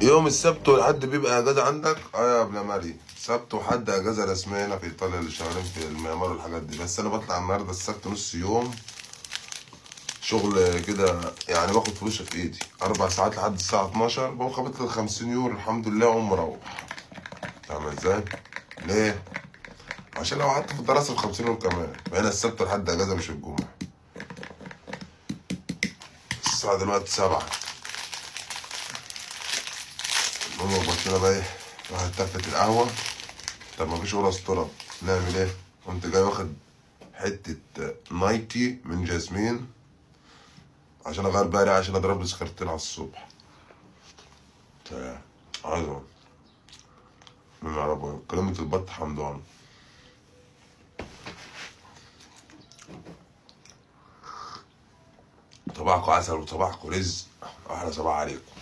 يوم السبت والحد بيبقى اجازه عندك؟ اه يا ابن مريم، سبت وحد اجازه رسميه هنا في ايطاليا اللي شغالين في المعمار والحاجات دي. بس انا بطلع النهارده السبت نص يوم شغل كده، يعني باخد فلوسه في ايدي 4 ساعات لحد الساعه 12، بقوم خابط لي 50 يورو الحمد لله واقوم مروح. فاهم ازاي؟ ليه؟ عشان لو قعدت في الدراسه ب 50 يوم كمان، فهنا السبت والحد اجازه مش الجمعه. الساعه دلوقتي 7. المهم بطلنا بقى ايه؟ واحد تفت القهوه. طب مفيش ولا اسطوره، نعمل ايه؟ قمت جاي واخد حته نايتي من جاسمين عشان اغير بقى عشان اضرب لي سكرتين على الصبح. عظمه من العربية كلمة البط حمضان. صباحكم عسل وصباحكم رزق. احلى صباح عليكم.